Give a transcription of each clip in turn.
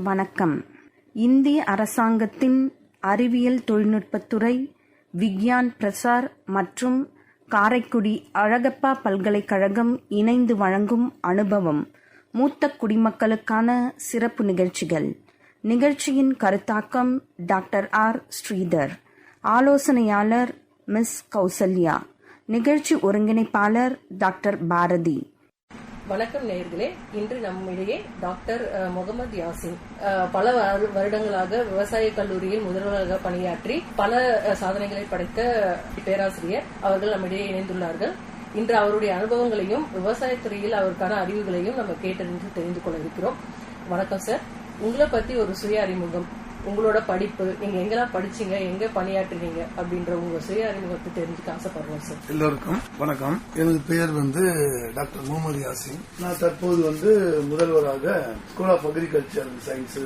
வணக்கம். இந்திய அரசாங்கத்தின் அறிவியல் தொழில்நுட்பத்துறை, விக்யான் பிரசார் மற்றும் காரைக்குடி அழகப்பா பல்கலைக்கழகம் இணைந்து வழங்கும் அனுபவம் மூத்த குடிமக்களுக்கான சிறப்பு நிகழ்ச்சிகள். நிகழ்ச்சியின் கருத்தாக்கம் டாக்டர் ஆர். ஸ்ரீதர். ஆலோசனையாளர் மிஸ் கௌசல்யா. நிகழ்ச்சி ஒருங்கிணைப்பாளர் டாக்டர் பாரதி. வணக்கம் நேயர்களே. இன்று நம்மிடையே டாக்டர் முகமது யாசின் பல வருடங்களாக விவசாய கல்லூரியில் முதல்வராக பணியாற்றி பல சாதனைகளை படைத்த பேராசிரியர் அவர்கள் நம்மிடையே இணைந்துள்ளார்கள். இன்று அவருடைய அனுபவங்களையும் விவசாயத்துறையில் அவருக்கான அறிவுகளையும் நம்ம கேட்டறிந்து தெரிந்து கொள்ள இருக்கிறோம். வணக்கம் சார். உங்களை பத்தி ஒரு சுய அறிமுகம், உங்களோட படிப்பு, நீங்க எங்கெல்லாம் படிச்சீங்க, எங்க பணியாற்றுறீங்க அப்படின்ற உங்க சுய அறிமுகத்தை தெரிஞ்சுக்க ஆசைப்படுறோம் சார். எல்லோருக்கும் வணக்கம். எனது பெயர் டாக்டர் முகமது யாசின். நான் தற்போது முதல்வராக ஸ்கூல் ஆஃப் அக்ரிகல்ச்சர் சயின்ஸ்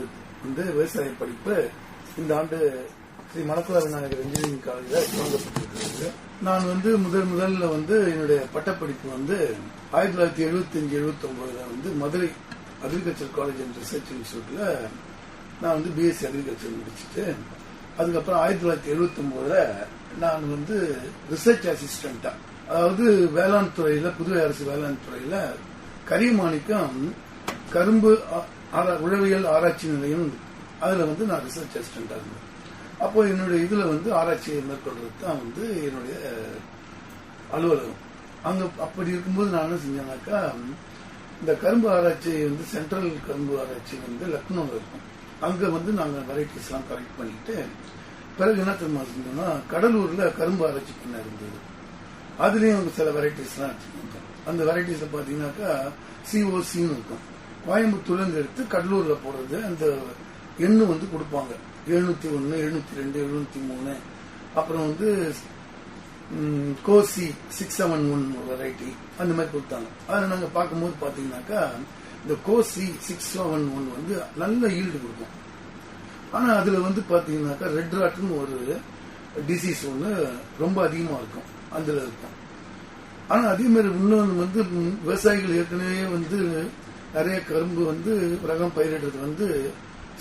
விவசாய படிப்பு இந்த ஆண்டு ஸ்ரீ மணக்குள விநாயகர் இன்ஜினியரிங் காலேஜில் தொடங்கப்பட்டிருக்கிறது. நான் முதல்ல என்னுடைய பட்டப்படிப்பு 1975-79 Madurai agriculture college and research இன்ஸ்டியூட்ல நான் பிஎஸ்சி அக்ரிகல்ச்சர் முடிச்சுட்டு, அதுக்கப்புறம் 1979 நான் ரிசர்ச் அசிஸ்டண்டா, அதாவது வேளாண் துறையில, புதுவை அரசு வேளாண் துறையில கரியமாணிக்கம் கரும்பு உழவியல் ஆராய்ச்சி நிலையம், அதுல நான் ரிசர்ச் அசிஸ்டண்டா இருந்தேன். அப்போ என்னுடைய இதுல ஆராய்ச்சியை மேற்கொள்றது தான் என்னுடைய அலுவலகம். அங்க அப்படி இருக்கும்போது நான் என்ன செஞ்சேன்னாக்கா, இந்த கரும்பு ஆராய்ச்சி சென்ட்ரல் கரும்பு ஆராய்ச்சி லக்னோவில் இருக்கும். அங்க நாங்க வெரைட்டிஸ் எல்லாம் கலெக்ட் பண்ணிட்டு, பிறகு என்ன தெரியுமா செஞ்சோம்னா, கடலூர்ல கரும்பு ஆராய்ச்சி பண்ண இருந்தது. அதுலயும் சில வெரைட்டிஸ் எல்லாம் வச்சிருக்கோம். அந்த வெரைட்டிஸ்ல பாத்தீங்கன்னாக்கா சிஓசின்னு இருக்கும். கோயம்புத்தூர்ல இருந்து எடுத்து கடலூர்ல போடுறது. அந்த எண்ணு கொடுப்பாங்க, 701, 702, 703. அப்புறம் கோசி 671 வெரைட்டி அந்த மாதிரி கொடுத்தாங்க. அதை நாங்க பார்க்கும்போது பாத்தீங்கன்னாக்கா, இந்த கோசி 671 நல்ல ஈல்டு கொடுக்கும். ஆனா அதுல பாத்தீங்கன்னாக்கா ரெட் ராட்னு ஒரு டிசீஸ் ஒண்ணு ரொம்ப அதிகமா இருக்கும், அதுல இருக்கும். ஆனா அதே மாதிரி இன்னொன்று விவசாயிகள் ஏற்கனவே நிறைய கரும்பு ரகம் பயிரிடுறது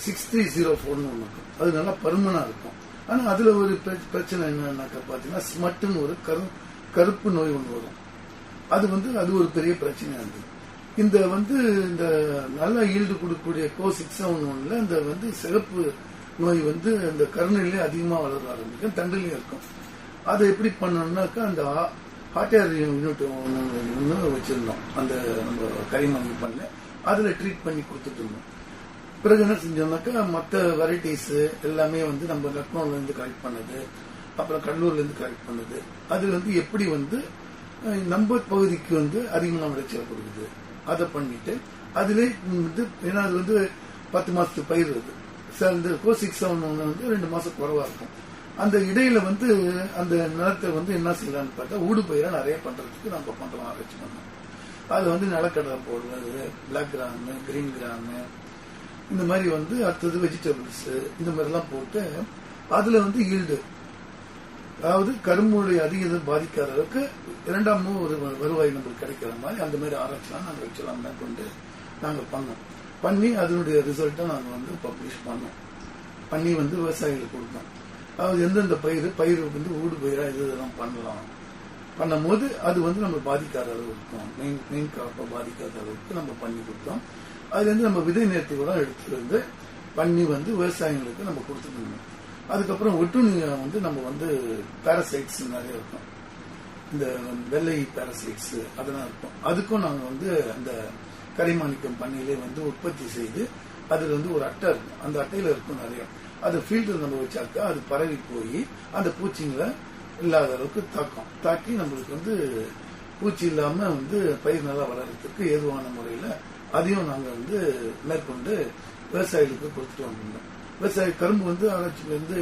6304 ஒண்ணு இருக்கும். அது நல்லா பருமனா இருக்கும். ஆனா அதுல ஒரு பிரச்சனை என்னன்னாக்கா பாத்தீங்கன்னா, ஸ்மட்னு ஒரு கருப்பு நோய் ஒண்ணு வரும். அது ஒரு பெரிய பிரச்சனையா இருந்தது. இந்த இந்த நல்ல ஈல்டு கொடுக்கக்கூடிய கோ 671 இந்த சிறப்பு நோய் இந்த கருணையிலே அதிகமா வளர ஆரம்பிக்கும், தண்டிலையும் இருக்கும். அதை எப்படி பண்ணணும்னாக்கா, அந்த ஹார்ட் ஏர் யூனிட் ஒன்று வச்சிருந்தோம். அந்த நம்ம கரிமணி பண்ண அதுல ட்ரீட் பண்ணி கொடுத்துட்டு இருந்தோம். பிறகு என்ன செஞ்சோம்னாக்கா, மற்ற வெரைட்டிஸ் எல்லாமே நம்ம லக்னோல இருந்து கலெக்ட் பண்ணது, அப்புறம் கடலூர்ல இருந்து கலெக்ட் பண்ணது. அது எப்படி நம்ம பகுதிக்கு அதிகமான விளைச்சல் கொடுக்குது, அதை பண்ணிட்டு அதுல ஏன்னா அது 10 மாசத்துக்கு பயிர் வருது. இந்த கோ 671 2 மாசம் குறைவா இருக்கும். அந்த இடையில அந்த நிலத்தை என்ன செய்யலாம்னு பார்த்தா, ஊடு பயிரா நிறைய பண்றதுக்கு நம்ம பண்றோம், ஆராய்ச்சி பண்ணோம். அது நிலக்கடலை போடுறது, பிளாக் கிராம், கிரீன் கிராம், இந்த மாதிரி அடுத்தது வெஜிடபிள்ஸ், இந்த மாதிரி எல்லாம் போட்டு அதுல ஈல்டு, அதாவது கரும்புடைய அதிக பாதிக்காத அளவுக்கு இரண்டாம் ஒரு வருவாய் நம்மளுக்கு கிடைக்கிற மாதிரி அந்த மாதிரி ஆராய்ச்சிலாம் நாங்கள் வச்சலாம் மேற்கொண்டு நாங்கள் பண்ணி அதனுடைய ரிசல்ட்டை நாங்கள் பப்ளிஷ் பண்ணி விவசாயிகளுக்கு கொடுத்தோம். அதாவது எந்தெந்த பயிர் ஊடு பயிரா இதெல்லாம் பண்ணலாம் பண்ணும்போது அது நம்ம பாதிக்காத அளவு இருக்கும், மெயின் கிராப்பை பாதிக்காத அளவுக்கு நம்ம பண்ணி கொடுத்தோம். அதுல நம்ம விதை நேர்த்தி கூட எடுத்து பண்ணி விவசாயிகளுக்கு நம்ம கொடுத்துருந்தோம். அதுக்கப்புறம் ஒட்டுண்ணியை நம்ம பாரசைட்ஸ் நிறைய இருக்கும், இந்த வெள்ளை பாரசைட்ஸ் அதெல்லாம் இருக்கும். அதுக்கும் நாங்க அந்த கரிமாணிக்கம் பண்ணையிலே உற்பத்தி செய்து அதுல ஒரு அட்டை இருக்கும். அந்த அட்டையில இருக்கும் நிறைய. அது ஃபீல்டு நம்ம வச்சாக்கா அது பரவி போய் அந்த பூச்சிங்களை இல்லாத அளவுக்கு தாக்கி நம்மளுக்கு பூச்சி இல்லாம பயிர் நல்லா வளர்றதுக்கு ஏதுவான முறையில அதையும் நாங்க மேற்கொண்டு விவசாயிகளுக்கு கொடுத்துட்டு வந்திருந்தோம். விவசாய கரும்பு ஆராய்ச்சிக்கு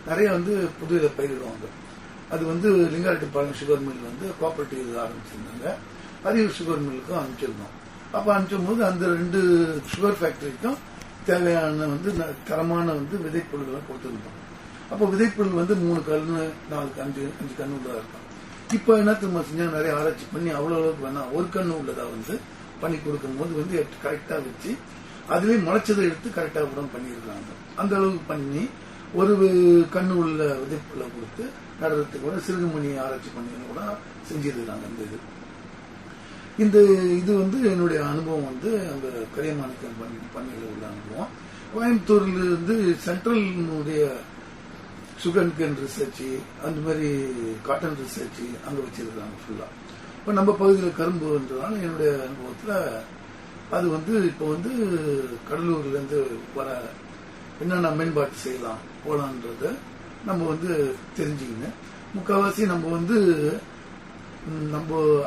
நிறைய புதுவையில பயிரிடுவாங்க. அது லிங்காரெட்டிப்பாளையம் சுகர் மில் கோஆபரேட்டிவ் ஆரம்பிச்சிருந்தாங்க. அரியூர் சுகர் மில்லுக்கும் அனுப்பிச்சிருந்தோம். அப்ப அனுப்பிச்சும் போது அந்த 2 சுகர் ஃபேக்டரிக்கும் தேவையான தரமான விதைப்பொருள்களை கொடுத்திருந்தோம். அப்ப விதைப்பொருள் 3 கண்ணு 4 5 கண்ணு உள்ளதா இருக்கும். இப்ப என்ன திரும்ப செஞ்சா, நிறைய ஆராய்ச்சி பண்ணி அவ்வளவு அளவுக்கு வேணா ஒரு கண்ணு உள்ளதா பண்ணி கொடுக்கும் போது கரெக்டா வச்சு அதுலயே முளைச்சதை எடுத்து கரெக்டா உரம் பண்ணிருக்காங்க. அந்த அளவுக்கு பண்ணி ஒரு கண்ணு உள்ள விதைப்புல கொடுத்து நடுறதுக்கு கூட சிறுகுமணி ஆராய்ச்சி பண்ணி கூட செஞ்சிருக்காங்க. இந்த இது என்னுடைய அனுபவம் அந்த கரியமாணிக்கம் பண்ணியில உள்ள அனுபவம். கோயம்புத்தூர்ல இருந்து சென்ட்ரலுடைய சுகர் கேன் ரிசர்ச், அந்த மாதிரி காட்டன் ரிசர்ச் அங்க வச்சிருக்காங்க ஃபுல்லா. இப்ப நம்ம பகுதியில் கரும்புன்றதால என்னுடைய அனுபவத்துல அது இப்போ கடலூர்ல இருந்து வர என்னென்ன மேம்பாட்டு செய்யலாம் போலான்றத நம்ம தெரிஞ்சுக்கணும். முக்கால்வாசி நம்ம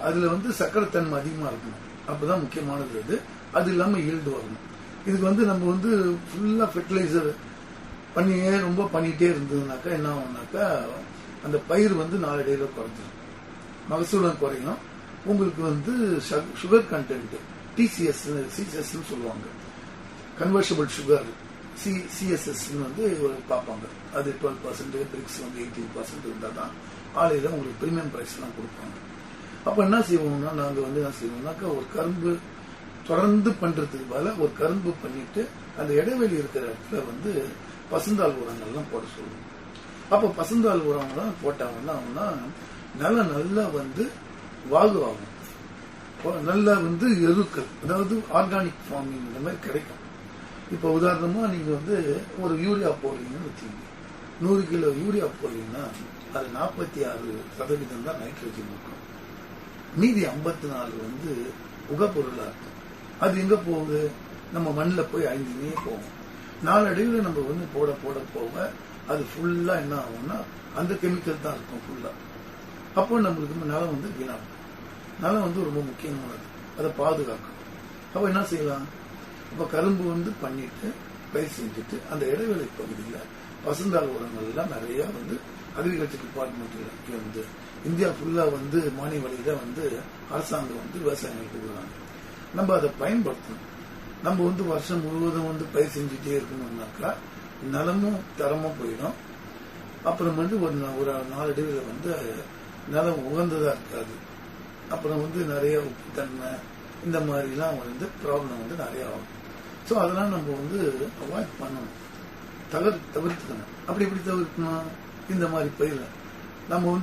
அதுல சக்கரைத்தன்மை அதிகமா இருக்கணும், அப்பதான் முக்கியமானது. அது இல்லாம ஈல்டு வரணும். இதுக்கு நம்ம ஃபுல்லா ஃபெர்டிலைசர் ரொம்ப பண்ணிட்டே இருந்ததுனாக்கா என்ன ஆகும்னாக்கா அந்த பயிர் நாளடையில குறைஞ்சிடும், மகசூலம் குறையும். உங்களுக்கு சுகர் கண்டென்ட் டிசிஎஸ் சிஎஸ் சொல்லுவாங்க, கன்வர்ஷபிள் சுகர் சிஎஸ்எஸ் பார்ப்பாங்க. அது 12%, பிரிக்ஸ் 18% இருந்தா தான் ஆலையில உங்களுக்கு பிரீமியம் பிரைஸ் எல்லாம் கொடுப்பாங்க. அப்ப என்ன செய்வோம்னா நாங்க என்ன செய்வோம்னாக்கா ஒரு கரும்பு தொடர்ந்து பண்றதுக்கு பதிலா ஒரு கரும்பு பண்ணிட்டு அந்த இடைவெளி இருக்கிற இடத்துல பசுந்தாள் உரங்கள்லாம் போட சொல்லுவோம். அப்ப பசுந்தாள் உரங்கள்லாம் போட்டாங்கன்னா நிலம் நல்லா வாகு ஆகும், நல்லா எருக்கள், அதாவது ஆர்கானிக் ஃபார்மிங் இந்த மாதிரி கிடைக்கும். இப்ப உதாரணமா நீங்க ஒரு யூரியா போடுறீங்கன்னு வச்சுக்கீங்க, 100 கிலோ யூரியா போடுறீங்கன்னா அது 46% தான் நைட்ரஜன் இருக்கும், மீதி 54 உகப்பொருளா இருக்கும். அது எங்க போகுது? நம்ம மண்ணில் போய் அழிஞ்சுனே போகும். நாளடைவில் நம்ம போட போட போக அது ஃபுல்லா என்ன ஆகும்னா அந்த கெமிக்கல் தான் இருக்கும் ஃபுல்லா. அப்போ நம்மளுக்கு நிலம் வீணாகும். நிலம் ரொம்ப முக்கியமானது, அதை பாதுகாக்கணும். அப்ப என்ன செய்யலாம்? இப்ப கரும்பு பண்ணிட்டு பயிர் செஞ்சுட்டு அந்த இடைவெளி பகுதியில பசுந்தாள் உரங்கள் எல்லாம் நிறைய அக்ரிகல்ச்சர் டிபார்ட்மெண்ட்ல இந்தியா ஃபுல்லா மானிய வழியில அரசாங்கம் விவசாயிகளுக்கு கொடுக்குறாங்க. நம்ம அதை பயன்படுத்தணும். நம்ம வருஷம் முழுவதும் பயிர் செஞ்சுட்டே இருக்கணும்னாக்கா நிலமும் தரமும் போயிடும். அப்புறம் ஒரு நாளடைவில் நிலம் உகந்ததா இருக்காது. அப்புறம் நிறைய உப்புத்தன்மை இந்த மாதிரி எல்லாம் ப்ராப்ளம் நிறைய ஆகும். சோ அதெல்லாம் நம்ம அவாய்ட் பண்ணணும், தவிர்த்துக்கணும். அப்படி எப்படி தவிர்க்கணும்? இந்த மாதிரி பயிர் நம்ம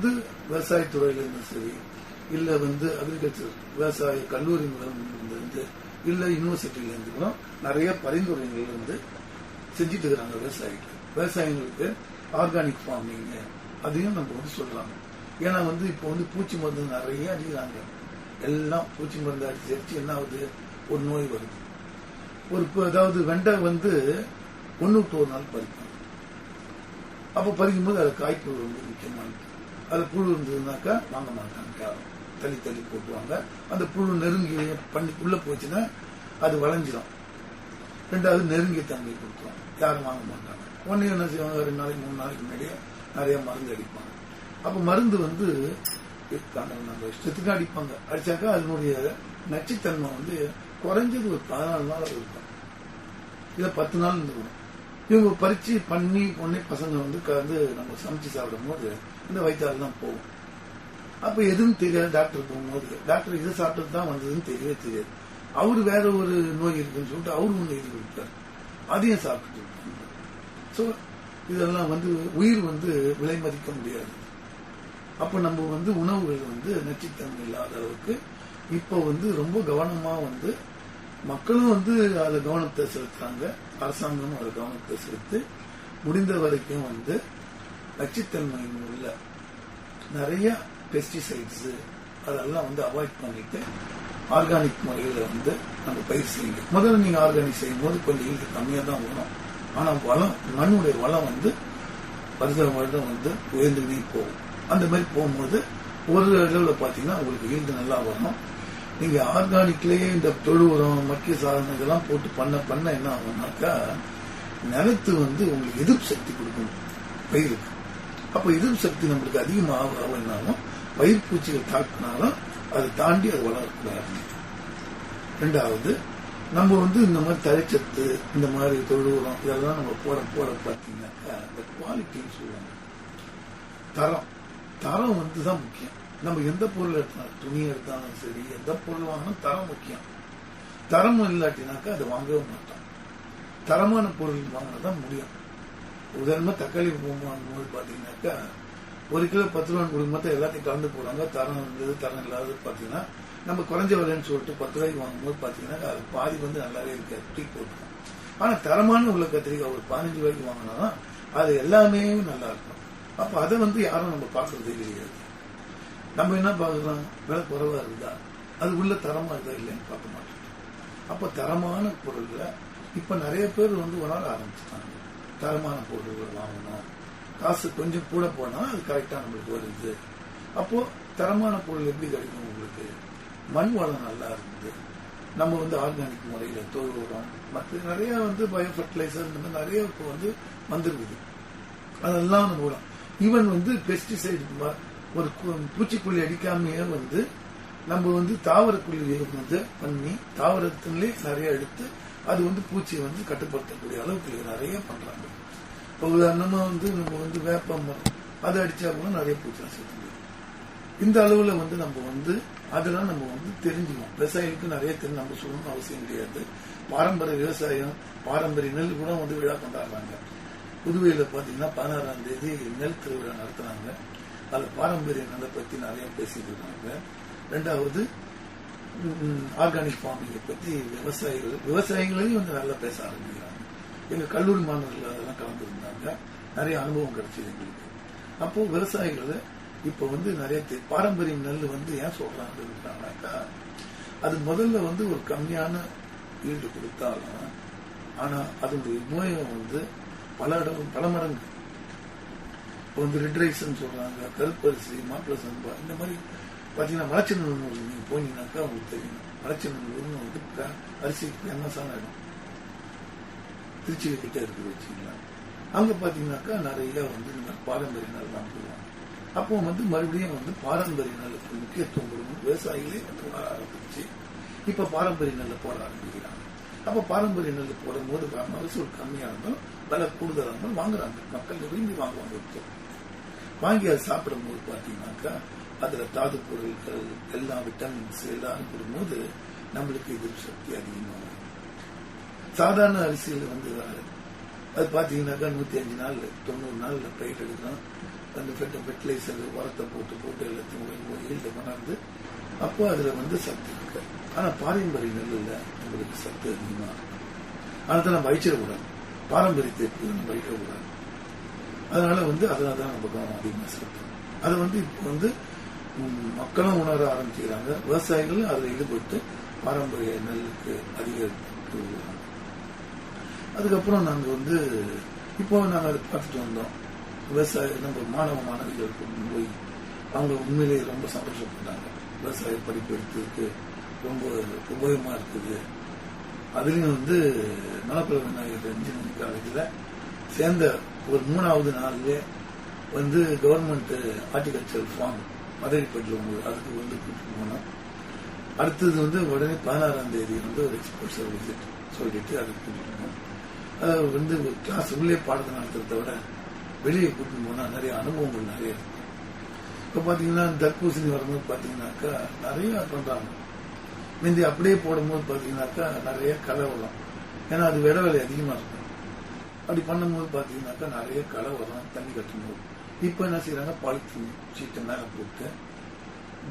விவசாயத்துறையில இருந்து சரி, இல்ல அக்ரிகல்ச்சர் விவசாய கல்லூரியில இருந்து, இல்ல யூனிவர்சிட்டியில இருந்து கூட நிறைய பரிந்துரைகள் செஞ்சுட்டு இருக்கிறாங்க விவசாயிகளுக்கு ஆர்கானிக் ஃபார்மிங். அதையும் நம்ம சொல்றாங்க. ஏன்னா இப்போ பூச்சி மருந்து நிறைய அடிக்கிறாங்க. எல்லாம் பூச்சி மருந்து அடிச்சு அடிச்சு என்ன ஆகுது? ஒரு நோய் வருது. அதாவது வெண்டை 1 நாள் பறிக்கும். அப்ப பறிக்கும் போது அது காய்ப்புழு முக்கியமானது. அது புழு இருந்ததுனாக்கா வாங்க மாட்டாங்க யாரும், தள்ளி போட்டுவாங்க. அந்த புழு நெருங்கி உள்ள போச்சுன்னா அது வளைஞ்சிடும். ரெண்டாவது நெருங்கிய தன்மை கொடுத்துரும், யாரும் வாங்க மாட்டாங்க. ஒன்னு என்ன செய்வாங்க? 2 நாளைக்கு 3 நாளைக்கு முன்னாடியே நிறைய மருந்து அடிப்பாங்க. அப்ப மருந்து நம்ம இஷ்டத்துக்கு அடிப்பாங்க. அடிச்சாக்கா அதனுடைய நச்சுத்தன்மை குறைஞ்சது ஒரு 14 நாள் இருக்கும், இல்ல 10 நாள் இருந்துடும். இவங்க பறிச்சு பண்ணி பொண்ணே பசங்க நம்ம சமைச்சு சாப்பிடும் போது இந்த வயிற்றால தான் போகும். அப்ப எதுவும் தெரியாது. டாக்டர் போகும்போது டாக்டர் இதை சாப்பிட்டு தான் வந்ததுன்னு தெரியவே தெரியாது. அவரு வேற ஒரு நோய் இருக்குன்னு சொல்லிட்டு அவரு ஒண்ணு எழுதி கொடுத்தாரு, அதையும் சாப்பிட்டு இருப்பாங்க. சோ இதெல்லாம் உயிர் விலை மதிக்க முடியாது. அப்ப நம்ம உணவுகள் நச்சுத்தன்மை இல்லாத அளவுக்கு இப்போ ரொம்ப கவனமா மக்களும் அதுல கவனத்தை செலுத்துறாங்க, அரசாங்கமும் அதுல கவனத்தை செலுத்து முடிந்த வரைக்கும் நச்சுத்தன்மை உள்ள நிறைய பெஸ்டிசைட்ஸ் அதெல்லாம் அவாய்ட் பண்ணிட்டு ஆர்கானிக் முறையில நம்ம பயிர் செய்யுங்க. முதல்ல நீங்க ஆர்கானிக் செய்யும் போது கொஞ்சம் ஈல்டு கம்மியா தான் வரும். ஆனா வளம், மண்ணுடைய வளம் வருடம் உயர்ந்துகிட்டே போகும். அந்த மாதிரி போகும்போது ஒரு அளவுல பாத்தீங்கன்னா உங்களுக்கு ஈல்டு நல்லா வரும். நீங்க ஆர்கானிக்லயே இந்த தொழு உரம், மக்கிய சாதனம் இதெல்லாம் போட்டு பண்ண என்ன ஆகும்னாக்கா நிலத்து உங்களுக்கு எதிர்ப்பு சக்தி கொடுக்கணும் பயிருக்கு. அப்ப எதிர்ப்பு சக்தி நம்மளுக்கு அதிகமாக ஆகுனாலும் பயிர் பூச்சிகள் தாக்கினாலும் அதை தாண்டி அது வளரக்கூடாது. ரெண்டாவது நம்ம இந்த மாதிரி தழைச்சத்து, இந்த மாதிரி தொழு உரம் இதெல்லாம் நம்ம போட பார்த்தீங்கன்னாக்கா இந்த குவாலிட்டின்னு சொல்லுவாங்க. தரம் தான் முக்கியம். நம்ம எந்த பொருள் எடுத்தாலும், துணி எடுத்தாலும் சரி, எந்த பொருள் வாங்கினாலும் தரம் முக்கியம். தரம் இல்லாட்டினாக்கா அதை வாங்கவே மாட்டோம். தரமான பொருள் வாங்கினாதான் முடியும். உதாரணமா தக்காளி வாங்கும்போது பாத்தீங்கன்னாக்கா 1 கிலோ 10 ரூபான்னு கொடுக்கும்போது எல்லாத்தையும் கலந்து போடுறாங்க. தரம் இருந்தது தரம் இல்லாதது பாத்தீங்கன்னா நம்ம குறைஞ்ச விலைன்னு சொல்லிட்டு 10 ரூபாய்க்கு வாங்கும்போது பாத்தீங்கன்னா அது பாதி நல்லாவே இருக்காது, டீ போட்டுரும். ஆனா தரமான உள்ள கத்திரிக்காய் ஒரு 15 ரூபாய்க்கு வாங்கினாதான் அது எல்லாமே நல்லா இருக்கும். அப்ப அதை யாரும் நம்ம பாக்குறதே கிடையாது. நம்ம என்ன பாக்குறோம், விலை குறைவா இருக்குதா, அது உள்ள தரமா இருக்கா இல்லைன்னு பார்க்க மாட்டோம். அப்ப தரமான பொருள்ல இப்ப நிறைய பேர் வர ஆரம்பிச்சுட்டாங்க. தரமான பொருள்கள் வாங்கணும், காசு கொஞ்சம் கூட போனா அது கரெக்டா நம்மளுக்கு வருது. அப்போ தரமான பொருள் எப்படி கிடைக்கும் உங்களுக்கு? மண் வளம் நல்லா இருந்தது. நம்ம ஆர்கானிக் முறையில தொழு உரம் மற்ற நிறைய பயோ ஃபர்டிலைசர் இந்த மாதிரி நிறைய இப்போ வந்துருக்குது. அதெல்லாம் நம்ம ஈவன் பெஸ்டிசைடு ஒரு பூச்சிக்கொல்லி அடிக்காமையே நம்ம தாவரக்குள்ளியை பண்ணி தாவரத்திலே நிறைய எடுத்து அது பூச்சியை கட்டுப்படுத்தக்கூடிய அளவுக்கு நிறைய பண்றாங்க. உதாரணமா நம்ம வேப்ப மரம் அதை அடிச்சா கூட நிறைய பூச்சி சேர்த்து இந்த அளவுல நம்ம அதெல்லாம் நம்ம தெரிஞ்சுக்கணும். விவசாயிகளுக்கு நிறைய தெரிஞ்சு நம்ம சொல்லணும்னு அவசியம் கிடையாது. பாரம்பரிய விவசாயம் பாரம்பரிய நெல் கூட விழா கொண்டாடுறாங்க. புதுவையில பாத்தீங்கன்னா 16ஆம் தேதி நெல் திருவிழா நடத்துறாங்க. அதுல பாரம்பரிய நெல்லை பத்தி நிறைய பேசிட்டு இருக்காங்க. 2வது ஆர்கானிக் ஃபார்மிங்கை பத்தி விவசாயிகளையும் நல்லா பேச ஆரம்பிக்கிறாங்க. எங்க கல்லூரி மாணவர்கள் அதெல்லாம் கலந்துருந்தாங்க. நிறைய அனுபவம் கிடைச்சது எங்களுக்கு. அப்போ விவசாயிகள் இப்ப நிறைய பாரம்பரிய நெல் ஏன் சொல்றாங்கன்னாக்கா அது முதல்ல ஒரு கம்மியான ஈல்டு கொடுத்தாலும் ஆனா அதனுடைய உபயோகம் பல மடங்கு. ரெட் ரைஸ் சொல்றாங்க, கருப்பரிசி, மாப்பிள சம்பா இந்த மாதிரி பாத்தீங்கன்னா மலைச்சநல்லூர் நீங்க போனீங்கன்னாக்கா உங்களுக்கு தெரியும். மலைச்சநல்லூர்னு அரிசி ஃபேமஸான இடம் திருச்சி கிட்ட இருக்குது வச்சுக்கலாம். அங்க பாத்தீங்கன்னாக்கா நிறைய பாரம்பரிய நெல் தான் போடுவாங்க. அப்போ மறுபடியும் பாரம்பரிய நெல்லுக்கு முக்கியத்துவம் கொடுக்கணும் விவசாயிகளே உணர ஆரம்பிச்சு இப்ப பாரம்பரிய நெல்லை போட ஆரம்பிக்கிறாங்க. அப்ப பாரம்பரிய நெல் போடும் போது மகசூல் கம்மியா இருந்தாலும் விலை கூடுதலா இருந்தாலும் வாங்குறாங்க. மக்கள் விரும்பி வாங்குவாங்க. வாங்கி அதை சாப்பிடும் போது பாத்தீங்கன்னாக்கா அதுல தாது பொருட்கள் எல்லா விட்டமின்ஸ் எல்லாம் கொடுக்கும்போது நம்மளுக்கு எதிர்ப்பு சக்தி அதிகமாகும். சாதாரண அரிசியில அது பாத்தீங்கன்னாக்கா 105 நாள் 90 நாள்ல பயிர் எடுக்கலாம். அந்த ஃபெர்டிலைசர் உரத்தை போட்டு எல்லாத்தையும் ஈல்டு கொண்டாந்து அப்போ அதுல சக்தி இருக்கு. ஆனா பாரம்பரிய நெல்லுல நம்மளுக்கு சக்தி அதிகமா இருக்கும். அதை நம்ம வயிச்சிடக்கூடாது. பாரம்பரியத்தை நம்ம வைக்கக்கூடாது. அதனால அதனாலதான் நம்ம கவனம் அதிகமா செலுத்தணும். அதை இப்ப மக்களும் உணர ஆரம்பிச்சுக்கிறாங்க. விவசாயிகளும் அதில் ஈடுபட்டு பாரம்பரிய நெல்லுக்கு அதிகரித்து. அதுக்கப்புறம் நாங்க இப்போ நாங்க அதை பார்த்துட்டு வந்தோம். விவசாய நம்ம மாணவிகளுக்கு போய் அவங்க உண்மையிலேயே ரொம்ப சந்தோஷப்பட்டாங்க. விவசாய படிப்பு எடுத்ததுக்கு ரொம்ப உபயோகமா இருக்குது. அதுலயும் மணப்பல விநாயகர் இன்ஜினியரிங் காலேஜ்ல சேர்ந்த ஒரு 3வது நாள்ல கவர்மெண்ட் ஹார்டிகல்ச்சர் ஃபார்ம் மதுரைப்பட்டில் அதுக்கு கூட்டிட்டு போனோம். அடுத்தது உடனே 16ஆம் தேதி ஒரு எக்ஸ்போசர் விசிட் சொல்லிட்டு அதுக்கு கூட்டிட்டு போனோம். அது கிளாஸ் உள்ளே பாடத்தை நடத்துறத விட வெளியே கூட்டிட்டு போனா நிறைய அனுபவங்கள் நிறைய இருக்கு. இப்ப பாத்தீங்கன்னா தர்பூசணி வரும்போது பாத்தீங்கன்னாக்கா நிறைய பண்றாங்க. முந்தி அப்படியே போடும்போது பாத்தீங்கன்னாக்கா நிறைய களை வரும். ஏன்னா அது விலை அதிகமா இருக்கும். அப்படி பண்ணும்போது பாத்தீங்கன்னாக்கா நிறைய களை வரும் தண்ணி கட்டும்போது. இப்ப என்ன செய்யறாங்க, பாலித்தீன் சீட்டை மேல போட்டு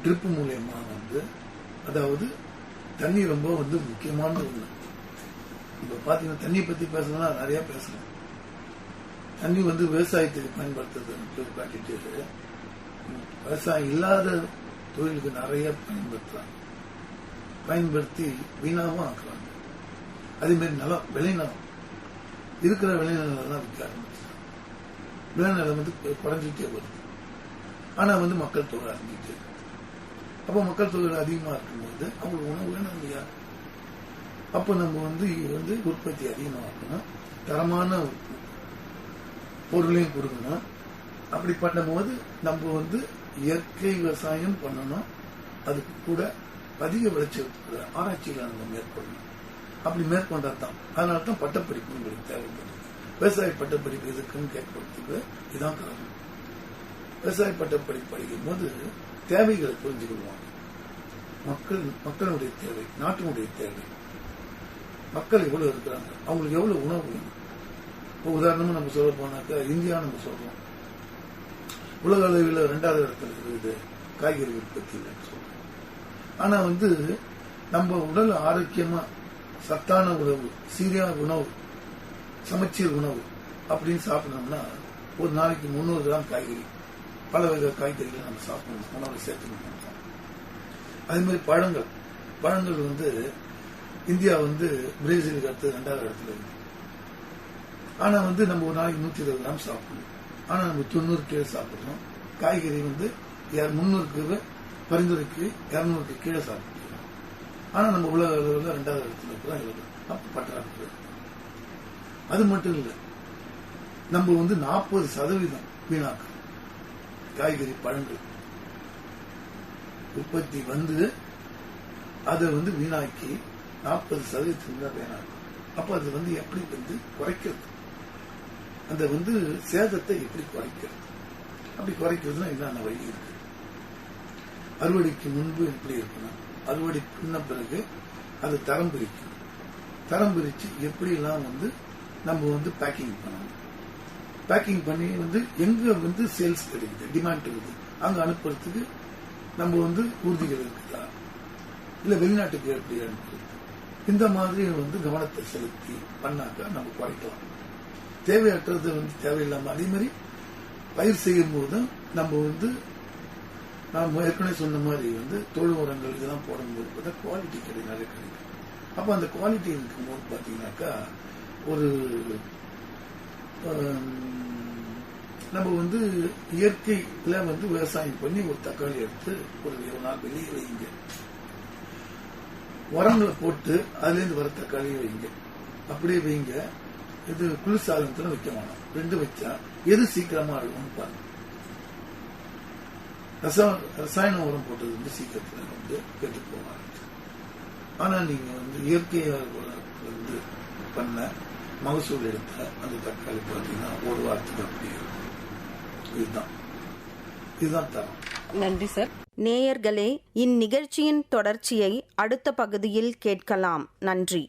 ட்ரிப் மூலியமா அதாவது தண்ணி ரொம்ப முக்கியமான ஒண்ணு. இப்ப பாத்தீங்கன்னா தண்ணி பத்தி பேசணும்னா நிறைய பேசணும். தண்ணி விவசாயத்துக்கு பயன்படுத்துறது காட்டிட்டு விவசாயம் இல்லாத தொழிலுக்கு நிறைய பயன்படுத்துறாங்க. பயன்படுத்தி வீணாவும் ஆக்குறாங்க. அதே மாதிரி நிலம் விளைநிலம் இருக்கிற விளைநிலம் தான் விற்க ஆரம்பிச்சாங்க. விளைநிலம் குறைஞ்சிட்டே வருது. ஆனா மக்கள் தொகை அறிஞ்சிட்டு அப்ப மக்கள் தொகை அதிகமா இருக்கும்போது அவங்களுக்கு உணவு வேணும் இல்லையா? அப்ப நம்ம உற்பத்தி அதிகமா இருக்கணும், தரமான பொருளையும் கொடுக்கணும். அப்படி பண்ணும்போது நம்ம இயற்கை விவசாயம் பண்ணணும். அதுக்கு கூட அதிக விளைச்சல் ஆராய்ச்சிகளை நம்ம மேற்கொள்ளணும். அப்படி மேற்கொண்டாதான் அதனால்தான் பட்டப்படிப்பு உங்களுக்கு தேவைப்படுது. விவசாய பட்டப்படிப்பு எதுக்குன்னு கேட்கறதுக்கு இதுதான் காரணம். விவசாய பட்டப்படிப்பு படிக்கும் போது தேவைகளை புரிஞ்சுக்கொள்வாங்க. மக்களுடைய தேவை, நாட்டினுடைய தேவை. மக்கள் எவ்வளவு இருக்கிறாங்க, அவங்களுக்கு எவ்வளவு உணவு வேணும். இப்போ உதாரணமா நம்ம சொல்ல போனாக்கா இந்தியா நம்ம சொல்றோம், உலக அளவில் 2வது இடத்துல இருக்குது காய்கறி உற்பத்தியில் சொல்றோம். ஆனா நம்ம உடல் ஆரோக்கியமா சத்தான உணவு, சீரான உணவு, சமச்சீர் உணவு அப்படின்னு சாப்பிடணும்னா ஒரு நாளைக்கு 300 கிராம் காய்கறி, பல வகை காய்கறிகள் நம்ம சாப்பிடணும், உணவு சேர்த்துக்கணும். அதே மாதிரி பழங்கள் இந்தியா பிரேசிலுக்கு அடுத்து 2வது இடத்துல இருக்கு. ஆனா நம்ம ஒரு நாளைக்கு 120 கிராம் சாப்பிடணும். ஆனா நம்ம 90 கீழே சாப்பிடுறோம். காய்கறி 300 பரிந்துரைக்கு 200 கீழே சாப்பிடுறோம். ஆனா நம்ம உலக அளவில் 2வது இடத்துல இருக்கிறோம். பற்றாக்குறை. அது மட்டும் இல்ல, நம்ம 40% வீணாக்கிறோம். காய்கறி பழங்கள் உற்பத்தி அதை வீணாக்கி 40% வீணாக்கும். அப்ப அது எப்படி குறைக்கிறது, அந்த சேதத்தை எப்படி குறைக்கிறது? அப்படி குறைக்கிறதுனா என்னென்ன வழி இருக்கு? அறுவடைக்கு முன்பு எப்படி இருக்கணும், அறுவடை பண்ண பிறகு அது தரம் பிரிக்கணும். தரம் பிரிச்சு எப்படி எல்லாம் நம்ம பேக்கிங் பண்ணணும். பேக்கிங் பண்ணி எங்க சேல்ஸ் கிடைக்குது, டிமாண்ட் இருக்குது, அங்க அனுப்புறதுக்கு நம்ம ஊர்திகள் இருக்குதா, இல்ல வெளிநாட்டுக்கு எப்படி அனுப்புறது, இந்த மாதிரி கவனத்தை செலுத்தி பண்ணாக்கா நம்ம குறைக்கலாம். தேவையற்றது தேவையில்லாம. அதே மாதிரி பயிர் செய்யும் போது நம்ம நான் ஏற்கனவே சொன்ன மாதிரி தொழு உரங்கள் இதெல்லாம் போடும்போது பார்த்தா குவாலிட்டி நிறைய கிடைக்கும். அப்ப அந்த குவாலிட்டி இருக்கும்போது பாத்தீங்கன்னாக்கா ஒரு நம்ம இயற்கையில விவசாயம் பண்ணி ஒரு தக்காளி எடுத்து ஒரு 20 நாள் வெளியே வைங்க, உரங்களை போட்டு அதுல இருந்து வர தக்காளியை வைங்க, அப்படியே வைங்க. இது குளிர்சாதனத்துல வைக்க வேணாம். 2 வச்சா எது சீக்கிரமா அழுகும்னு பாருங்க. ரசாயன உரம் போட்டது சீக்கிரத்துல கெட்டு போக. ஆனா நீங்க இயற்கையா பண்ண மகசூல் எடுத்த அந்த தக்காளி பார்த்தீங்கன்னா ஒரு வாரத்துக்கு அப்படி இருக்கும். இதுதான் தரம். நன்றி சார். நேயர்களே, இந்நிகழ்ச்சியின் தொடர்ச்சியை அடுத்த பகுதியில் கேட்கலாம். நன்றி.